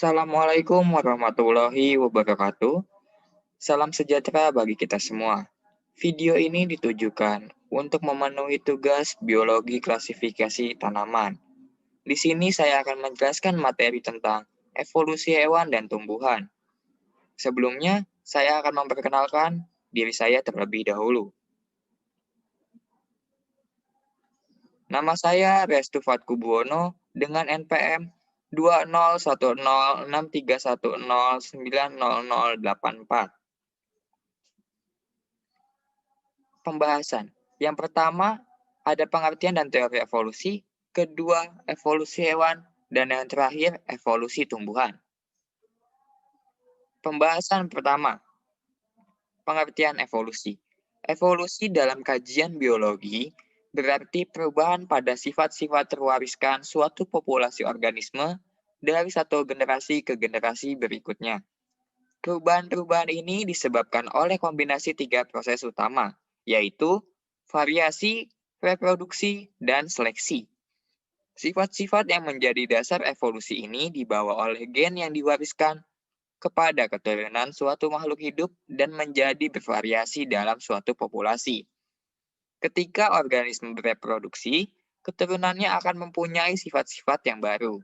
Assalamualaikum warahmatullahi wabarakatuh. Salam sejahtera bagi kita semua. Video ini ditujukan untuk memenuhi tugas biologi klasifikasi tanaman. Di sini saya akan menjelaskan materi tentang evolusi hewan dan tumbuhan. Sebelumnya, saya akan memperkenalkan diri saya terlebih dahulu. Nama saya Restu Fatkubuwono dengan NPM 2010631090084. Pembahasan. Yang pertama, ada pengertian dan teori evolusi. Kedua, evolusi hewan. Dan yang terakhir, evolusi tumbuhan. Pembahasan pertama, pengertian evolusi. Evolusi dalam kajian biologi berarti perubahan pada sifat-sifat terwariskan suatu populasi organisme dari satu generasi ke generasi berikutnya. Perubahan-perubahan ini disebabkan oleh kombinasi tiga proses utama, yaitu variasi, reproduksi, dan seleksi. Sifat-sifat yang menjadi dasar evolusi ini dibawa oleh gen yang diwariskan kepada keturunan suatu makhluk hidup dan menjadi bervariasi dalam suatu populasi. Ketika organisme bereproduksi, keturunannya akan mempunyai sifat-sifat yang baru.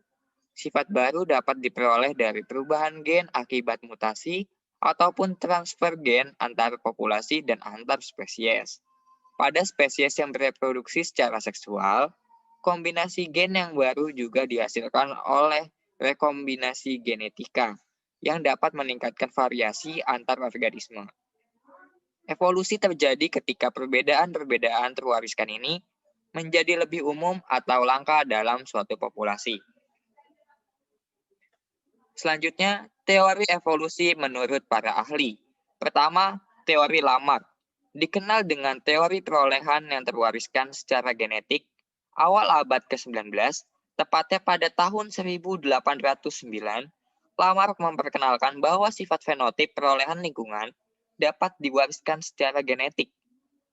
Sifat baru dapat diperoleh dari perubahan gen akibat mutasi ataupun transfer gen antar populasi dan antar spesies. Pada spesies yang bereproduksi secara seksual, kombinasi gen yang baru juga dihasilkan oleh rekombinasi genetika yang dapat meningkatkan variasi antar organisme. Evolusi terjadi ketika perbedaan-perbedaan terwariskan ini menjadi lebih umum atau langka dalam suatu populasi. Selanjutnya, teori evolusi menurut para ahli. Pertama, teori Lamarck. Dikenal dengan teori perolehan yang terwariskan secara genetik awal abad ke-19, tepatnya pada tahun 1809, Lamarck memperkenalkan bahwa sifat fenotip perolehan lingkungan dapat diwariskan secara genetik.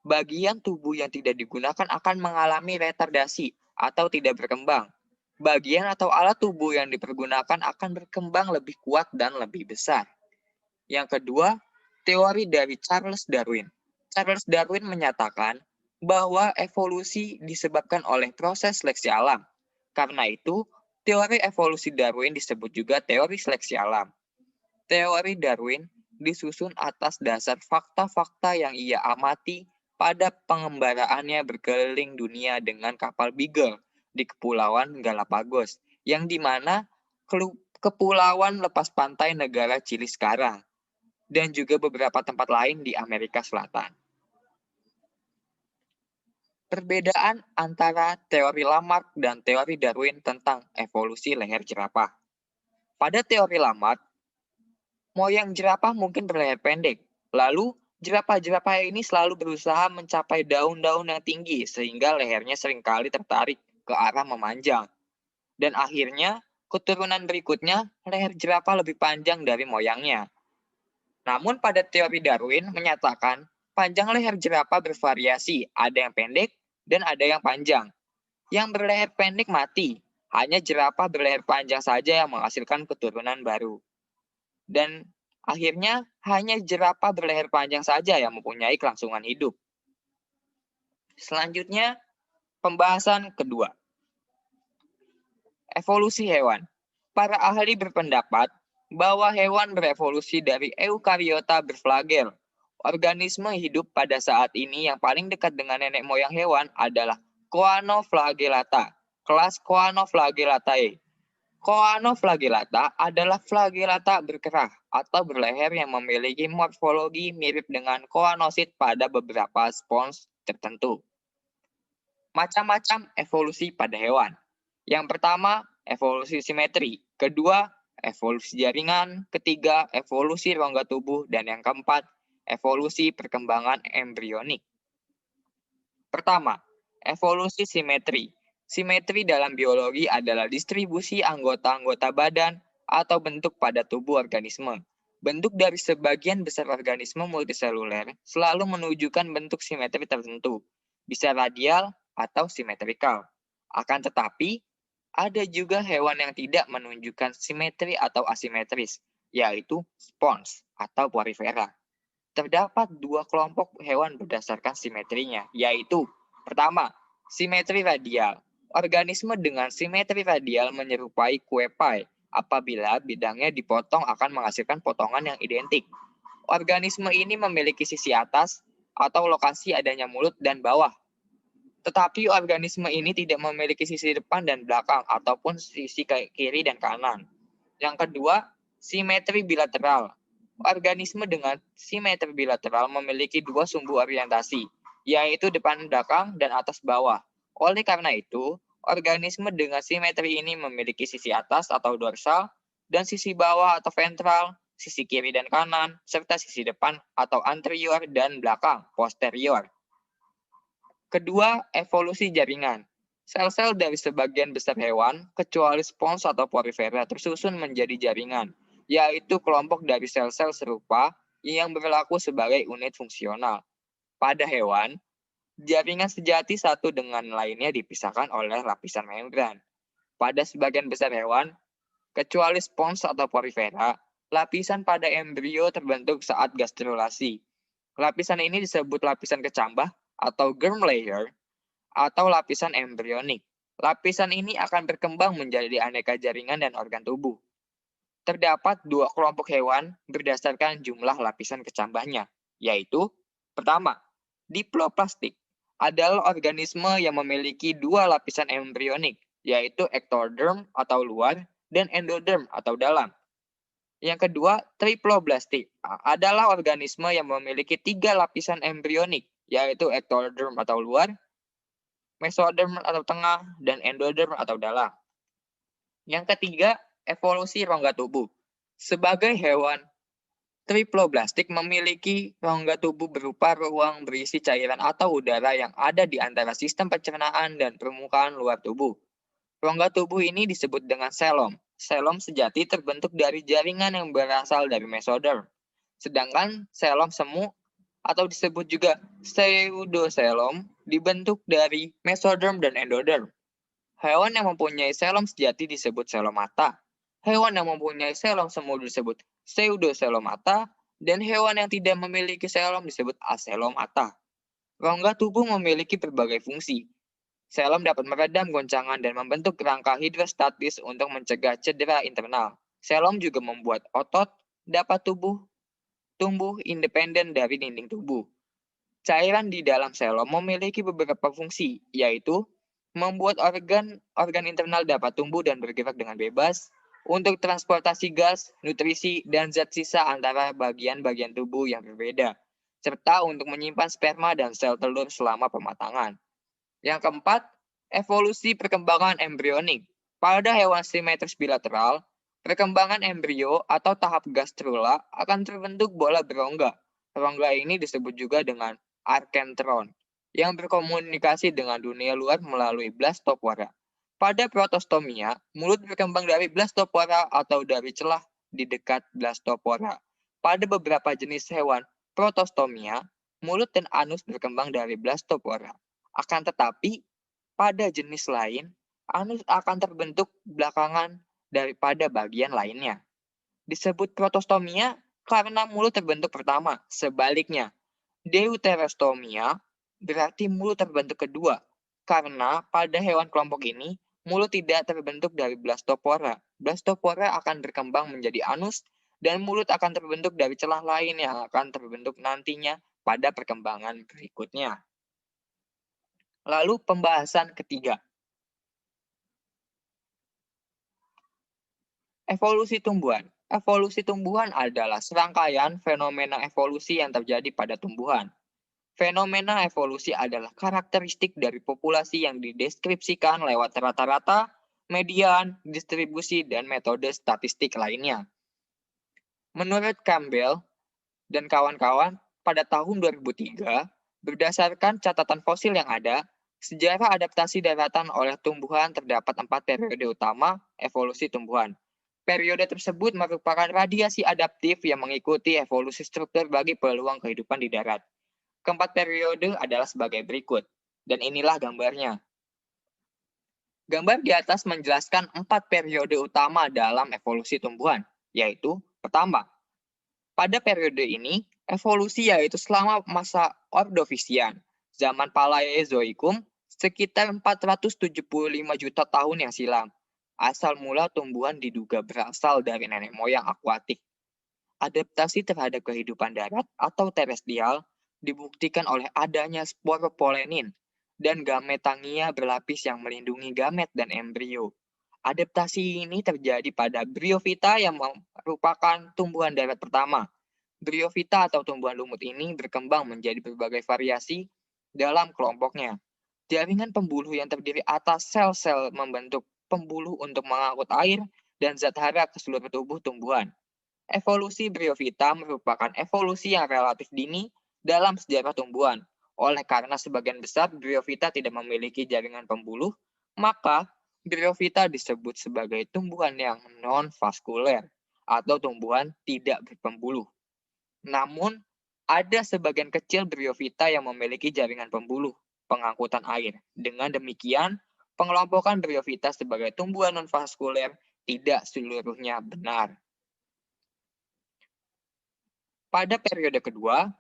Bagian tubuh yang tidak digunakan akan mengalami retardasi atau tidak berkembang. Bagian atau alat tubuh yang dipergunakan akan berkembang lebih kuat dan lebih besar. Yang kedua, teori dari Charles Darwin. Charles Darwin menyatakan bahwa evolusi disebabkan oleh proses seleksi alam. Karena itu, teori evolusi Darwin disebut juga teori seleksi alam. Teori Darwin disusun atas dasar fakta-fakta yang ia amati pada pengembaraannya berkeliling dunia dengan kapal Beagle di Kepulauan Galapagos, yang dimana kepulauan lepas pantai negara Chili sekarang, dan juga beberapa tempat lain di Amerika Selatan. Perbedaan antara teori Lamarck dan teori Darwin tentang evolusi leher jerapah. Pada teori Lamarck, moyang jerapah mungkin berleher pendek. Lalu, jerapah-jerapah ini selalu berusaha mencapai daun-daun yang tinggi sehingga lehernya seringkali tertarik ke arah memanjang. Dan akhirnya, keturunan berikutnya, leher jerapah lebih panjang dari moyangnya. Namun pada teori Darwin menyatakan, panjang leher jerapah bervariasi, ada yang pendek dan ada yang panjang. Yang berleher pendek mati, hanya jerapah berleher panjang saja yang menghasilkan keturunan baru. Dan akhirnya hanya jerapah berleher panjang saja yang mempunyai kelangsungan hidup. Selanjutnya, pembahasan kedua. Evolusi hewan. Para ahli berpendapat bahwa hewan berevolusi dari eukariota berflagel. Organisme hidup pada saat ini yang paling dekat dengan nenek moyang hewan adalah Choanoflagellata, kelas Choanoflagellatae. Choanoflagellata adalah flagellata berkerah atau berleher yang memiliki morfologi mirip dengan choanosid pada beberapa spons tertentu. Macam-macam evolusi pada hewan. Yang pertama, evolusi simetri. Kedua, evolusi jaringan. Ketiga, evolusi rongga tubuh. Dan yang keempat, evolusi perkembangan embrionik. Pertama, evolusi simetri. Simetri dalam biologi adalah distribusi anggota-anggota badan atau bentuk pada tubuh organisme. Bentuk dari sebagian besar organisme multiseluler selalu menunjukkan bentuk simetri tertentu, bisa radial atau simetrikal. Akan tetapi, Ada juga hewan yang tidak menunjukkan simetri atau asimetris, yaitu spons atau porifera. Terdapat dua kelompok hewan berdasarkan simetrinya, yaitu pertama, simetri radial. Organisme dengan simetri radial menyerupai kue pie. Apabila bidangnya dipotong akan menghasilkan potongan yang identik. Organisme ini memiliki sisi atas atau lokasi adanya mulut dan bawah. Tetapi organisme ini tidak memiliki sisi depan dan belakang ataupun sisi kiri dan kanan. Yang kedua, simetri bilateral. Organisme dengan simetri bilateral memiliki dua sumbu orientasi, yaitu depan belakang dan atas bawah. Oleh karena itu, organisme dengan simetri ini memiliki sisi atas atau dorsal dan sisi bawah atau ventral, sisi kiri dan kanan, serta sisi depan atau anterior dan belakang, posterior. Kedua, evolusi jaringan. Sel-sel dari sebagian besar hewan, kecuali spons atau porifera, tersusun menjadi jaringan, yaitu kelompok dari sel-sel serupa yang berlaku sebagai unit fungsional. Pada hewan, jaringan sejati satu dengan lainnya dipisahkan oleh lapisan membran. Pada sebagian besar hewan, kecuali spons atau porifera, lapisan pada embrio terbentuk saat gastrulasi. Lapisan ini disebut lapisan kecambah atau germ layer atau lapisan embrionik. Lapisan ini akan berkembang menjadi aneka jaringan dan organ tubuh. Terdapat dua kelompok hewan berdasarkan jumlah lapisan kecambahnya, yaitu pertama, diploplastik adalah organisme yang memiliki dua lapisan embrionik, yaitu ectoderm atau luar dan endoderm atau dalam. Yang kedua, triploblastik adalah organisme yang memiliki tiga lapisan embrionik, yaitu ectoderm atau luar, mesoderm atau tengah, dan endoderm atau dalam. Yang ketiga, evolusi rongga tubuh. Sebagai hewan triploblastik memiliki rongga tubuh berupa ruang berisi cairan atau udara yang ada di antara sistem pencernaan dan permukaan luar tubuh. Rongga tubuh ini disebut dengan selom. Selom sejati terbentuk dari jaringan yang berasal dari mesoderm. Sedangkan selom semu atau disebut juga pseudoselom dibentuk dari mesoderm dan endoderm. Hewan yang mempunyai selom sejati disebut selomata. Hewan yang mempunyai selom semu disebut pseudoselomata dan hewan yang tidak memiliki selom disebut aselomata. Rongga tubuh memiliki berbagai fungsi. Selom dapat meredam goncangan dan membentuk rangka hidrostatis untuk mencegah cedera internal. Selom juga membuat otot dapat tumbuh independen dari dinding tubuh. Cairan di dalam selom memiliki beberapa fungsi, yaitu membuat organ internal dapat tumbuh dan bergerak dengan bebas, untuk transportasi gas, nutrisi, dan zat sisa antara bagian-bagian tubuh yang berbeda, serta untuk menyimpan sperma dan sel telur selama pematangan. Yang keempat, evolusi perkembangan embrionik. Pada hewan simetris bilateral, perkembangan embrio atau tahap gastrula akan terbentuk bola berongga. Rongga ini disebut juga dengan arkentron, yang berkomunikasi dengan dunia luar melalui blastopora. Pada protostomia, mulut berkembang dari blastopora atau dari celah di dekat blastopora. Pada beberapa jenis hewan protostomia, mulut dan anus berkembang dari blastopora. Akan tetapi, pada jenis lain, anus akan terbentuk belakangan daripada bagian lainnya. Disebut protostomia karena mulut terbentuk pertama. Sebaliknya, deuterostomia berarti mulut terbentuk kedua. Karena pada hewan kelompok ini, mulut tidak terbentuk dari blastopora. Blastopora akan berkembang menjadi anus dan mulut akan terbentuk dari celah lain yang akan terbentuk nantinya pada perkembangan berikutnya. Lalu pembahasan ketiga. Evolusi tumbuhan. Evolusi tumbuhan adalah serangkaian fenomena evolusi yang terjadi pada tumbuhan. Fenomena evolusi adalah karakteristik dari populasi yang dideskripsikan lewat rata-rata, median, distribusi, dan metode statistik lainnya. Menurut Campbell dan kawan-kawan, pada tahun 2003, berdasarkan catatan fosil yang ada, sejarah adaptasi daratan oleh tumbuhan terdapat 4 periode utama evolusi tumbuhan. Periode tersebut merupakan radiasi adaptif yang mengikuti evolusi struktur bagi peluang kehidupan di darat. Keempat periode adalah sebagai berikut, dan inilah gambarnya. Gambar di atas menjelaskan 4 periode utama dalam evolusi tumbuhan, yaitu pertama, pada periode ini, evolusi yaitu selama masa Ordovisian, zaman Paleozoikum, sekitar 475 juta tahun yang silam. Asal mula tumbuhan diduga berasal dari nenek moyang akuatik. Adaptasi terhadap kehidupan darat atau terestrial dibuktikan oleh adanya sporopolenin dan gametangia berlapis yang melindungi gamet dan embrio. Adaptasi ini terjadi pada Bryophyta yang merupakan tumbuhan darat pertama. Bryophyta atau tumbuhan lumut ini berkembang menjadi berbagai variasi dalam kelompoknya. Jaringan pembuluh yang terdiri atas sel-sel membentuk pembuluh untuk mengangkut air dan zat hara ke seluruh tubuh tumbuhan. Evolusi Bryophyta merupakan evolusi yang relatif dini dalam sejarah tumbuhan. Oleh karena sebagian besar Bryophyta tidak memiliki jaringan pembuluh, maka Bryophyta disebut sebagai tumbuhan yang non-vaskuler atau tumbuhan tidak berpembuluh. Namun, ada sebagian kecil Bryophyta yang memiliki jaringan pembuluh pengangkutan air. Dengan demikian, pengelompokan Bryophyta sebagai tumbuhan non-vaskuler tidak seluruhnya benar. Pada periode kedua,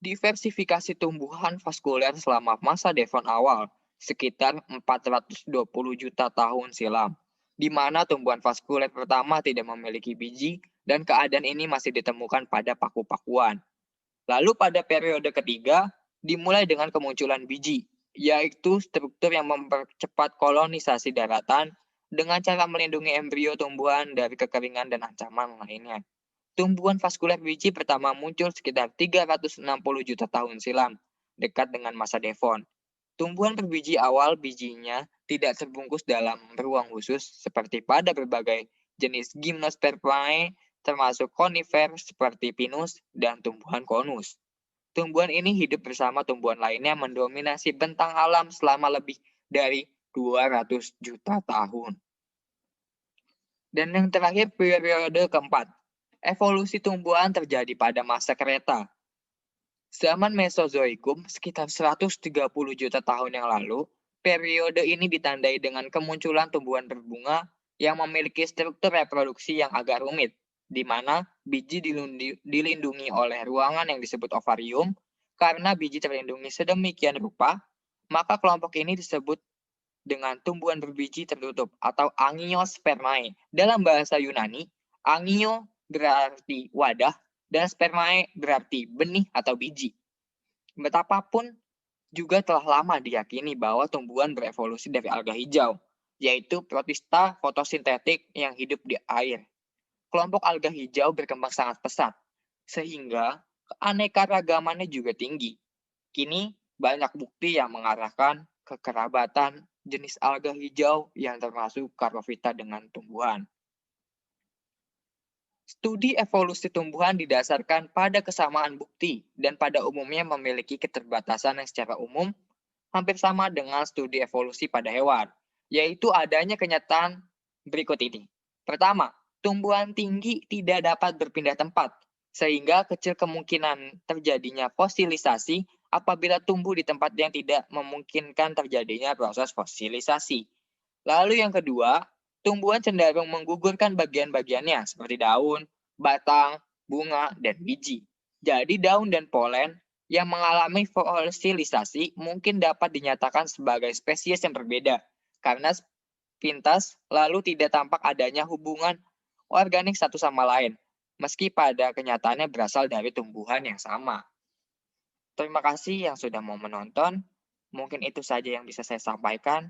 diversifikasi tumbuhan vaskuler selama masa Devon awal, sekitar 420 juta tahun silam, di mana tumbuhan vaskuler pertama tidak memiliki biji dan keadaan ini masih ditemukan pada paku-pakuan. Lalu pada periode ketiga, dimulai dengan kemunculan biji, yaitu struktur yang mempercepat kolonisasi daratan dengan cara melindungi embrio tumbuhan dari kekeringan dan ancaman lainnya. Tumbuhan vaskuler biji pertama muncul sekitar 360 juta tahun silam, dekat dengan masa Devon. Tumbuhan berbiji awal bijinya tidak terbungkus dalam ruang khusus seperti pada berbagai jenis Gymnospermae, termasuk konifer seperti pinus dan tumbuhan konus. Tumbuhan ini hidup bersama tumbuhan lainnya mendominasi bentang alam selama lebih dari 200 juta tahun. Dan yang terakhir periode keempat, evolusi tumbuhan terjadi pada masa Kreta. Zaman Mesozoikum, sekitar 130 juta tahun yang lalu, periode ini ditandai dengan kemunculan tumbuhan berbunga yang memiliki struktur reproduksi yang agak rumit, di mana biji dilindungi oleh ruangan yang disebut ovarium. Karena biji terlindungi sedemikian rupa, maka kelompok ini disebut dengan tumbuhan berbiji tertutup atau angiospermae. Dalam bahasa Yunani, angio berarti wadah dan spermae berarti benih atau biji. Betapapun juga telah lama diyakini bahwa tumbuhan berevolusi dari alga hijau, yaitu protista fotosintetik yang hidup di air. Kelompok alga hijau berkembang sangat pesat, sehingga keanekaragamannya juga tinggi. Kini banyak bukti yang mengarahkan kekerabatan jenis alga hijau yang termasuk Charophyta dengan tumbuhan. Studi evolusi tumbuhan didasarkan pada kesamaan bukti dan pada umumnya memiliki keterbatasan yang secara umum hampir sama dengan studi evolusi pada hewan, yaitu adanya kenyataan berikut ini. Pertama, tumbuhan tinggi tidak dapat berpindah tempat, sehingga kecil kemungkinan terjadinya fosilisasi apabila tumbuh di tempat yang tidak memungkinkan terjadinya proses fosilisasi. Lalu yang kedua, tumbuhan cenderung menggugurkan bagian-bagiannya seperti daun, batang, bunga, dan biji. Jadi daun dan polen yang mengalami fosilisasi mungkin dapat dinyatakan sebagai spesies yang berbeda karena pintas lalu tidak tampak adanya hubungan organik satu sama lain, meski pada kenyataannya berasal dari tumbuhan yang sama. Terima kasih yang sudah mau menonton. Mungkin itu saja yang bisa saya sampaikan.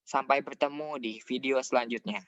Sampai bertemu di video selanjutnya.